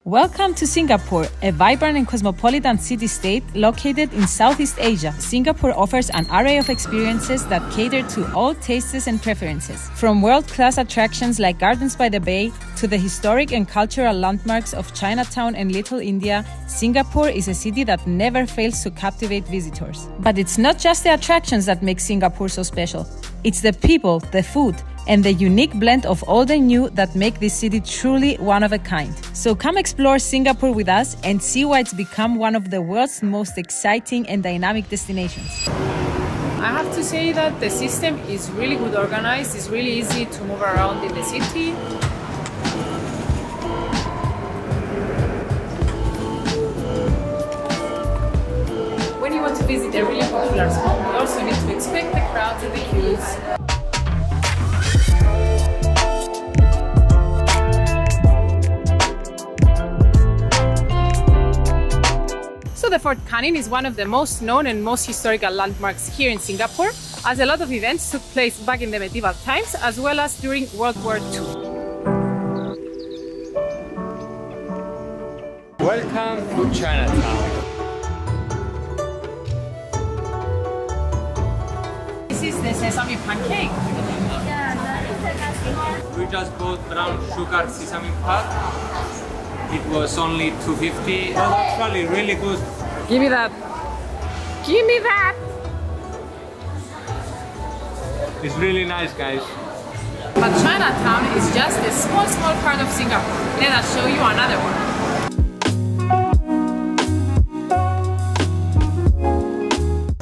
Welcome to Singapore, a vibrant and cosmopolitan city-state located in Southeast Asia. Singapore offers an array of experiences that cater to all tastes and preferences. From world-class attractions like Gardens by the Bay to the historic and cultural landmarks of Chinatown and Little India, Singapore is a city that never fails to captivate visitors. But it's not just the attractions that make Singapore so special. It's the people, the food, and the unique blend of old and new that make this city truly one of a kind. So come explore Singapore with us and see why it's become one of the world's most exciting and dynamic destinations. I have to say that the system is really good organized. It's really easy to move around in the city. When you want to visit a really popular spot, you also need to expect the crowds and the queues. So the Fort Canning is one of the most known and most historical landmarks here in Singapore, as a lot of events took place back in the medieval times as well as during World War II. Welcome to Chinatown. This is the sesame pancake. We just bought brown sugar sesame pack. It was only $2.50. It was actually really good. Give me that. Give me that. It's really nice, guys. But Chinatown is just a small part of Singapore. Let us show you another one.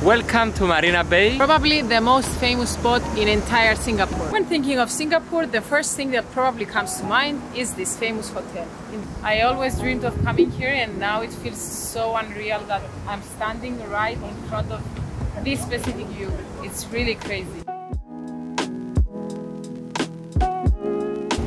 Welcome to Marina Bay. Probably the most famous spot in entire Singapore. When thinking of Singapore, the first thing that probably comes to mind is this famous hotel. I always dreamed of coming here, and now it feels so unreal that I'm standing right in front of this specific view. It's really crazy.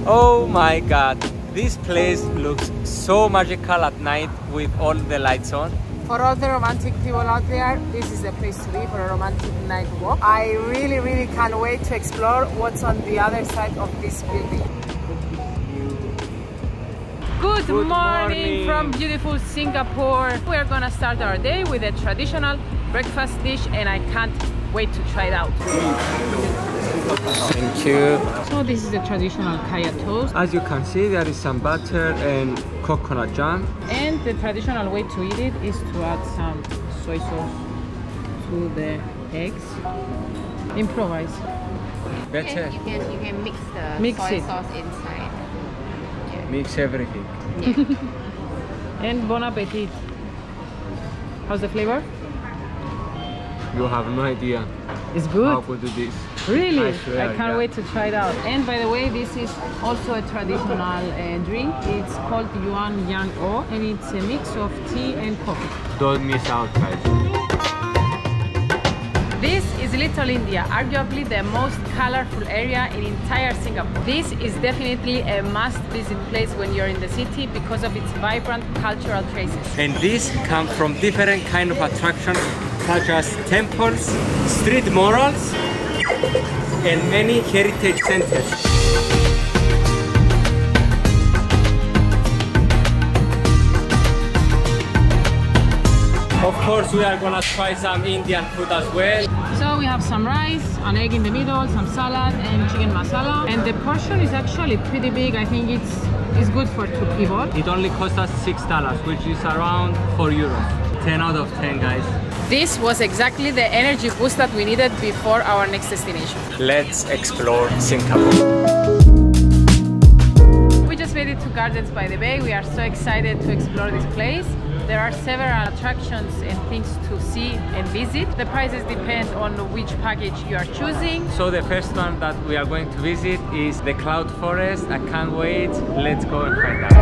Oh my god, this place looks so magical at night with all the lights on. For all the romantic people out there, this is the place to be for a romantic night walk. I really can't wait to explore what's on the other side of this building. Good morning from beautiful Singapore. We're gonna start our day with a traditional breakfast dish, and I can't wait to try it out. Thank you. So this is the traditional kaya toast. As you can see, there is some butter and coconut jam. And the traditional way to eat it is to add some soy sauce to the eggs. Improvise. Better. You can mix the soy sauce inside. Yeah. Mix everything. Yeah. And bon appetit. How's the flavor? You have no idea It's good. how good it is. Really? I swear, I can't wait to try it out. And by the way, this is also a traditional drink. It's called Yuan Yang O, and it's a mix of tea and coffee. Don't miss out, guys. This is Little India, arguably the most colorful area in entire Singapore. This is definitely a must-visit place when you're in the city because of its vibrant cultural traces. And these come from different kind of attractions such as temples, street murals, and many heritage centers. Of course, we are gonna try some Indian food as well. So we have some rice, an egg in the middle, some salad, and chicken masala. And the portion is actually pretty big. I think it's good for 2 people. It only cost us $6, which is around €4. 10 out of 10, guys. This was exactly the energy boost that we needed before our next destination. Let's explore Singapore. We just made it to Gardens by the Bay. We are so excited to explore this place. There are several attractions and things to see and visit. The prices depend on which package you are choosing. So the first one that we are going to visit is the Cloud Forest. I can't wait. Let's go and find out.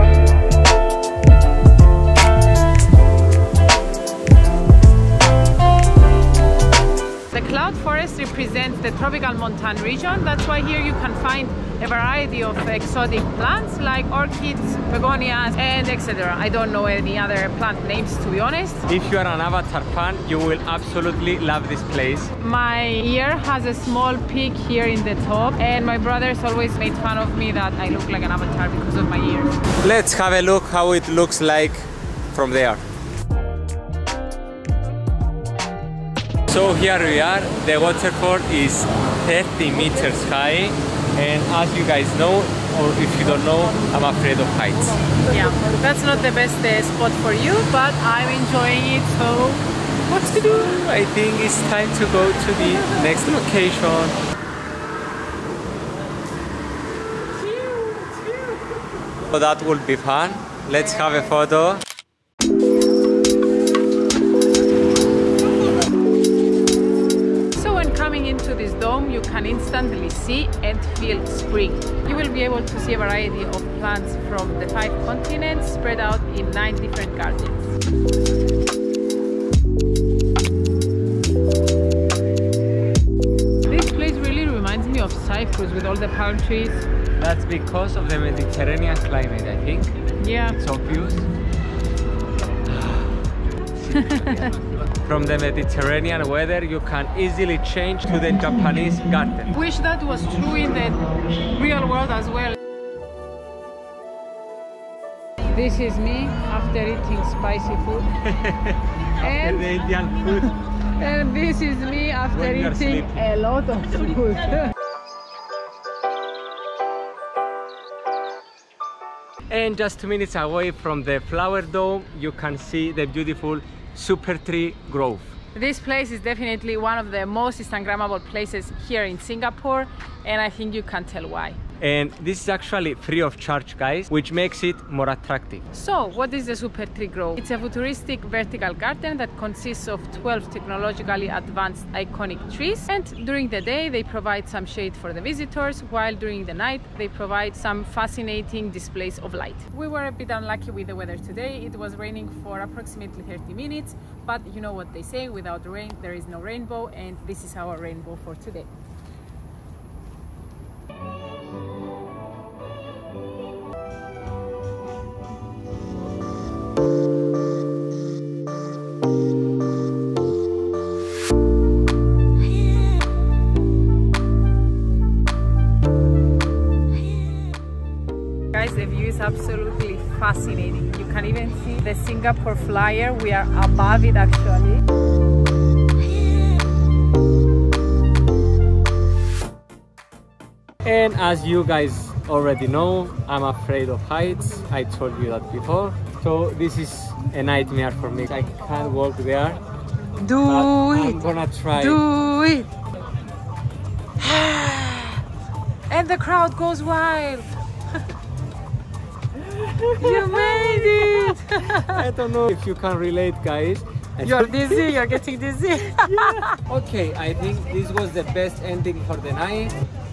The cloud forest represents the tropical tropical montane region. That's why here you can find a variety of exotic plants like orchids, begonias, and etc. I don't know any other plant names, to be honest. If you are an Avatar fan, you will absolutely love this place. My ear has a small peak here in the top, and my brothers always made fun of me that I look like an avatar because of my ears. Let's have a look how it looks like from there. So here we are. The waterfall is 30 meters high, and as you guys know, or if you don't know, I'm afraid of heights. Yeah, that's not the best spot for you, but I'm enjoying it, so what to do? I think it's time to go to the next location. So that will be fun. Let's have a photo. Into this dome, you can instantly see and feel spring. You will be able to see a variety of plants from the 5 continents spread out in 9 different gardens. This place really reminds me of Cyprus with all the palm trees. That's because of the Mediterranean climate, I think. Yeah. It's obvious. From the Mediterranean weather, you can easily change to the Japanese garden. Wish that was true in the real world as well. This is me after eating spicy food. And the Indian food. And this is me after eating a lot of food. And just 2 minutes away from the flower dome, you can see the beautiful Super Tree Grove. This place is definitely one of the most Instagrammable places here in Singapore, and I think you can tell why. And this is actually free of charge, guys, which makes it more attractive. So, what is the Super Tree Grove? It's a futuristic vertical garden that consists of 12 technologically advanced iconic trees, and during the day they provide some shade for the visitors, while during the night they provide some fascinating displays of light. We were a bit unlucky with the weather today. It was raining for approximately 30 minutes, but you know what they say, without rain there is no rainbow, and this is our rainbow for today. Guys, the view is absolutely fascinating. You can even see the Singapore flyer. We are above it actually. And as you guys already know, I'm afraid of heights. I told you that before. So this is a nightmare for me. I can't walk there. I'm gonna try. Do it! And the crowd goes wild. You made it! I don't know if you can relate, guys. You're dizzy, you're getting dizzy. Yeah. Okay, I think this was the best ending for the night.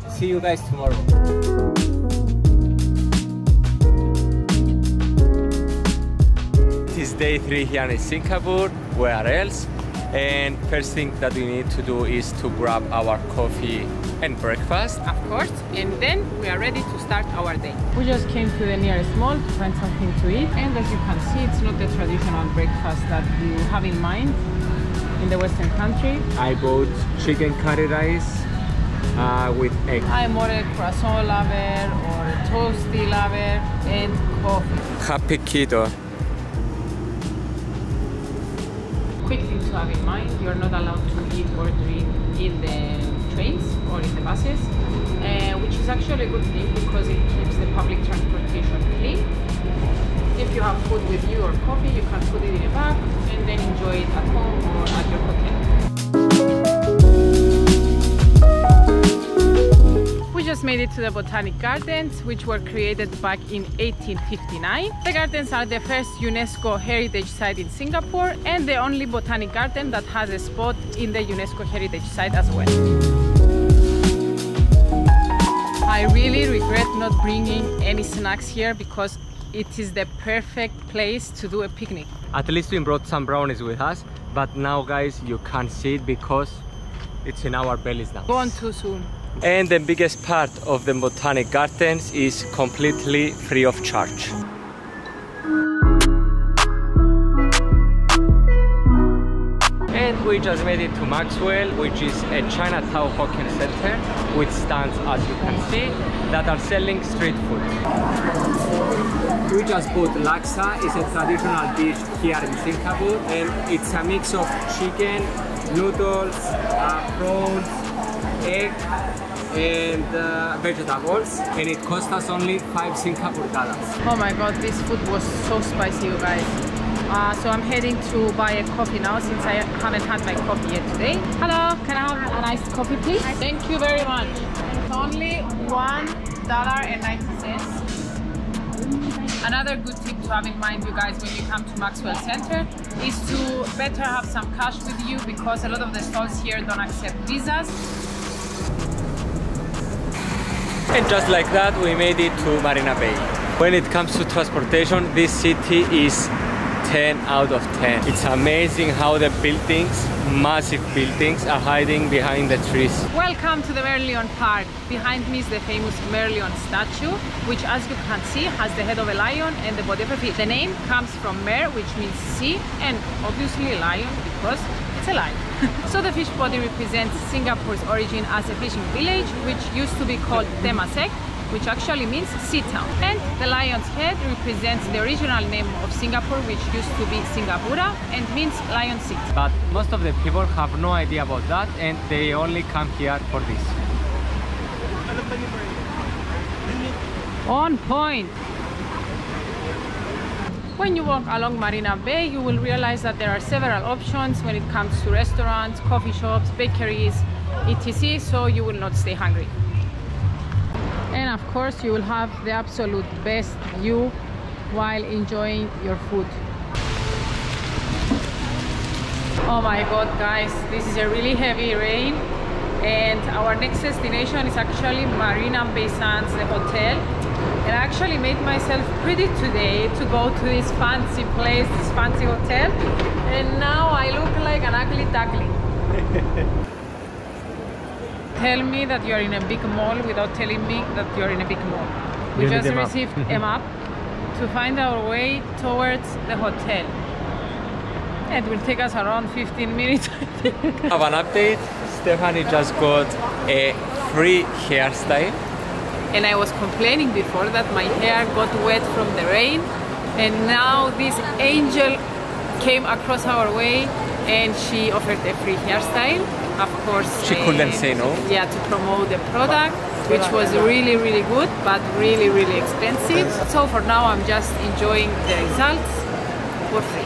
See you guys tomorrow. It is day 3 here in Singapore. Where else? And first thing that we need to do is to grab our coffee and breakfast. Of course, and then we are ready to start our day. We just came to the nearest mall to find something to eat, and as you can see, it's not the traditional breakfast that you have in mind in the Western country. I bought chicken curry rice with egg. I'm more a croissant lover or a toasty lover, and coffee. Happy keto. Quick thing to have in mind, you're not allowed to eat or drink in the trains or in the buses, which is actually a good thing because it keeps the public transportation clean. If you have food with you or coffee, you can put it in a bag and then enjoy it at home or at your hotel. We just made it to the Botanic Gardens, which were created back in 1859. The gardens are the first UNESCO heritage site in Singapore and the only botanic garden that has a spot in the UNESCO heritage site as well. I really regret not bringing any snacks here because it is the perfect place to do a picnic. At least we brought some brownies with us, but now guys you can't see it because it's in our bellies now. Gone too soon. And the biggest part of the Botanic Gardens is completely free of charge. And we just made it to Maxwell, which is a Chinatown hawker center with stands, as you can see, that are selling street food. We just bought laksa. It's a traditional dish here in Singapore, and it's a mix of chicken, noodles, prawns, egg, and vegetables, and it cost us only 5 Singapore dollars. Oh my god, this food was so spicy, you guys. So I'm heading to buy a coffee now since I haven't had my coffee yet today. Hello, can I have an iced coffee please? Thank you very much. It's only $1.90. Another good tip to have in mind, you guys, when you come to Maxwell Center is to better have some cash with you, because a lot of the stalls here don't accept visas. And just like that, we made it to Marina Bay. When it comes to transportation, this city is 10 out of 10. It's amazing how the buildings, massive buildings, are hiding behind the trees. Welcome to the MERLION Park. Behind me is the famous MERLION statue, which, as you can see, has the head of a lion and the body of a fish. The name comes from mer, which means sea, and obviously lion because it's a lion. So the fish body represents Singapore's origin as a fishing village, which used to be called Temasek, which actually means sea town. And the lion's head represents the original name of Singapore, which used to be Singapura and means lion city. But most of the people have no idea about that, and they only come here for this. On point! When you walk along Marina Bay, you will realize that there are several options when it comes to restaurants, coffee shops, bakeries, etc. So you will not stay hungry. And of course, you will have the absolute best view while enjoying your food. Oh my god, guys, this is a really heavy rain, and our next destination is actually Marina Bay Sands, the hotel. And I actually made myself pretty today to go to this fancy place, this fancy hotel, and now I look like an ugly duckling. Tell me that you're in a big mall without telling me that you're in a big mall. We just received a map to find our way towards the hotel. It will take us around 15 minutes. Have an update. Stephanie just got a free hairstyle. And I was complaining before that my hair got wet from the rain. And now this angel came across our way and she offered a free hairstyle. Of course, she couldn't say no. Yeah, to promote the product, which was really, really good, but really, really expensive. So for now, I'm just enjoying the results for free.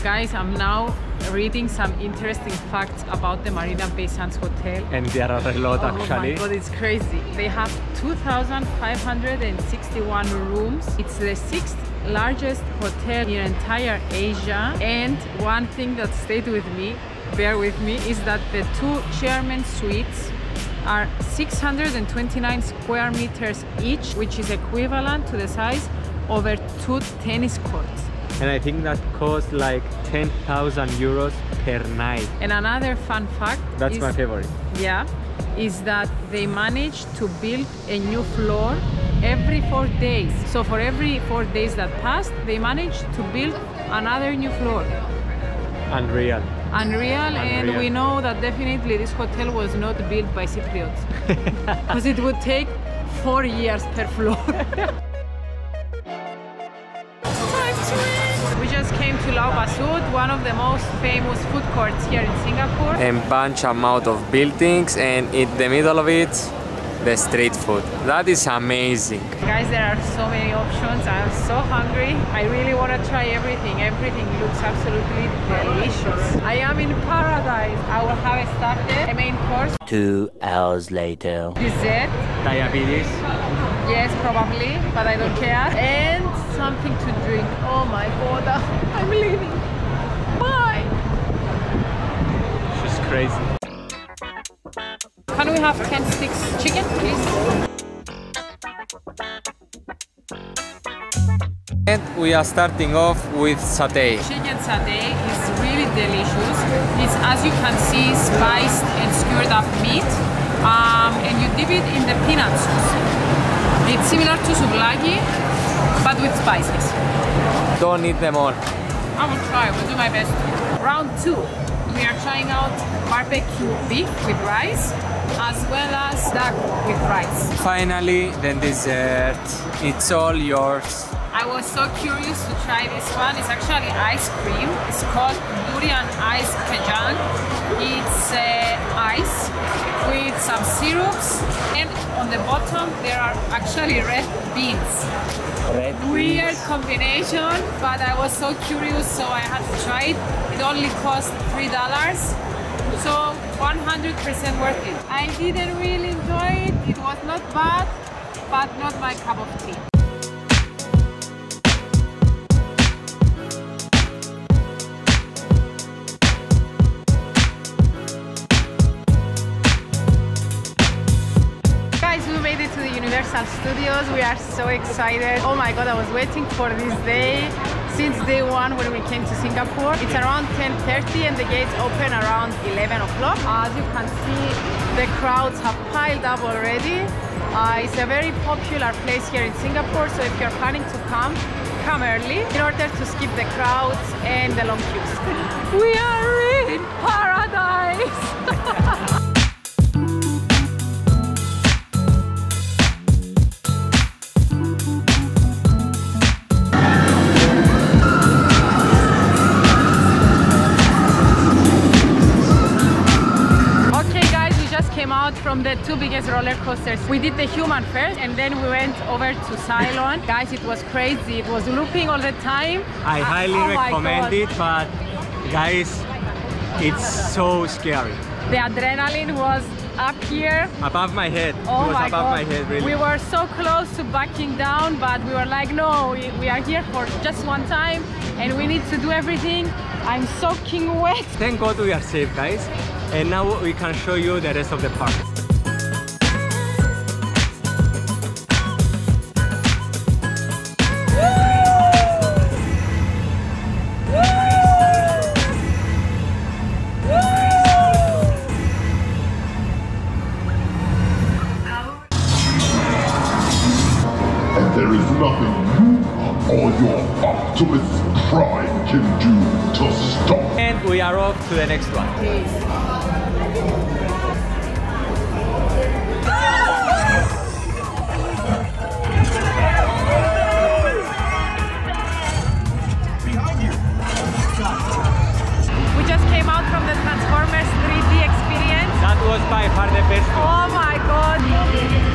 Guys, I'm now reading some interesting facts about the Marina Bay Sands Hotel. And there are a lot, actually. Oh my god, it's crazy. They have 2,561 rooms. It's the 6th largest hotel in entire Asia. And one thing that stayed with me, bear with me, is that the 2 chairman's suites are 629 square meters each, which is equivalent to the size of over 2 tennis courts. And I think that costs like 10,000 euros per night. And another fun fact, that's my favorite. Yeah, is that they managed to build a new floor every 4 days. So for every 4 days that passed, they managed to build another new floor. Unreal. Unreal, and we know that definitely this hotel was not built by Cypriots, because it would take 4 years per floor. We just came to Lau Pa Sut, one of the most famous food courts here in Singapore. And bunch amount of buildings, and in the middle of it, the street food. That is amazing. Guys, there are so many options. I'm so hungry. I really want to try everything. Everything looks absolutely delicious. I am in paradise. I will have a starter, a main course. 2 hours later. Dessert. Diabetes. Yes, probably, but I don't care. And something to drink. Oh my god, I'm leaving. Bye. She's crazy. Can we have 10 sticks chicken, please? And we are starting off with satay. Chicken satay is really delicious. It's, as you can see, spiced and skewered up meat. And you dip it in the peanut sauce. It's similar to souvlaki, but with spices. Don't eat them all. I will try, I will do my best. Round 2. We are trying out barbecue beef with rice, as well as duck with rice. Finally, the dessert. It's all yours. I was so curious to try this one. It's actually ice cream. It's called durian ice kajang. It's ice with some syrups, and on the bottom there are actually red beans. Weird combination, but I was so curious, so I had to try it. It only cost $3, so 100% worth it. I didn't really enjoy it. It was not bad, but not my cup of tea. To the Universal Studios. We are so excited. Oh my god, I was waiting for this day since day one when we came to Singapore. It's around 10:30 and the gates open around 11 o'clock. As you can see, the crowds have piled up already. It's a very popular place here in Singapore, so if you're planning to come early in order to skip the crowds and the long queues. We are in paradise! From the 2 biggest roller coasters. We did the human first and then we went over to Cylon. Guys, it was crazy. It was looping all the time. I highly recommend it, but guys, it's so scary. The adrenaline was up here. Above my head. Oh, it was above my head, really. We were so close to backing down, but we were like, no, we are here for just one time and we need to do everything. I'm soaking wet. Thank God we are safe, guys. And now we can show you the rest of the park. There is nothing you or your Optimus Prime can do to stop. And we are off to the next one. We just came out from the Transformers 3D experience. That was by far the best one. Oh my god!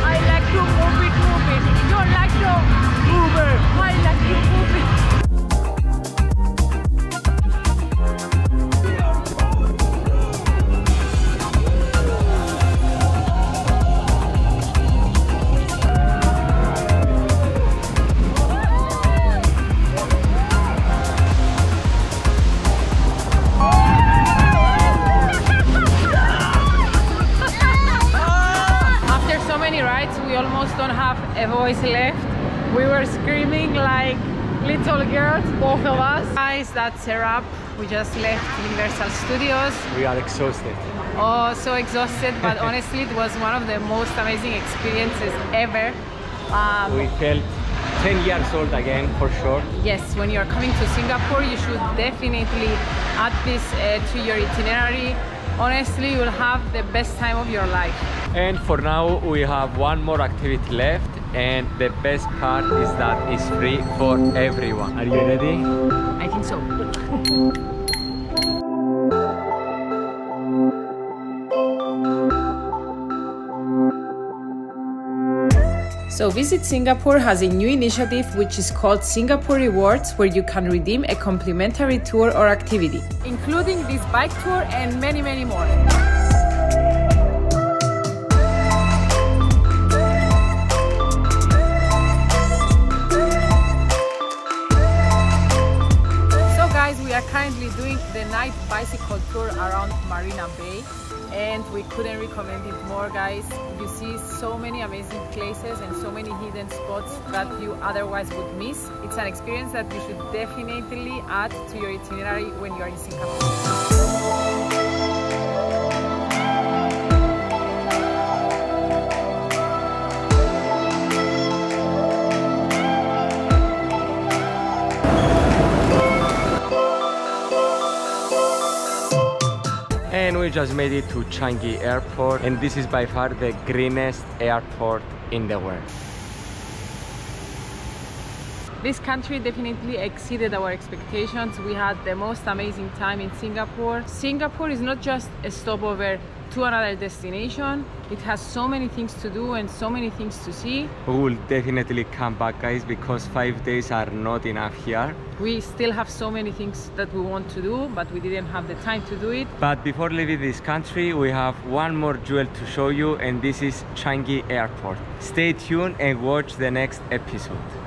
I like to move it. You like to move it. I like to move it. We almost don't have a voice left. We were screaming like little girls, both of us. Guys, that's a wrap. We just left Universal Studios. We are exhausted. Oh, so exhausted, but honestly it was one of the most amazing experiences ever. We felt 10 years old again, for sure. Yes, when you're coming to Singapore, you should definitely add this to your itinerary. Honestly, you'll have the best time of your life. And for now, we have one more activity left, and the best part is that it's free for everyone. Are you ready? I think so. So Visit Singapore has a new initiative which is called SingapoRewards, where you can redeem a complimentary tour or activity, including this bike tour and many, many more. So guys, we are currently be doing the night bicycle tour around Marina Bay, and we couldn't recommend it more, guys. You see so many amazing places and so many hidden spots that you otherwise would miss. It's an experience that you should definitely add to your itinerary when you're in Singapore. And we just made it to Changi Airport, and this is by far the greenest airport in the world. This country definitely exceeded our expectations. We had the most amazing time in Singapore. Singapore is not just a stopover to another destination. It has so many things to do and so many things to see. We will definitely come back, guys, because 5 days are not enough here. We still have so many things that we want to do, but we didn't have the time to do it. But before leaving this country, we have one more jewel to show you, and this is Changi Airport. Stay tuned and watch the next episode.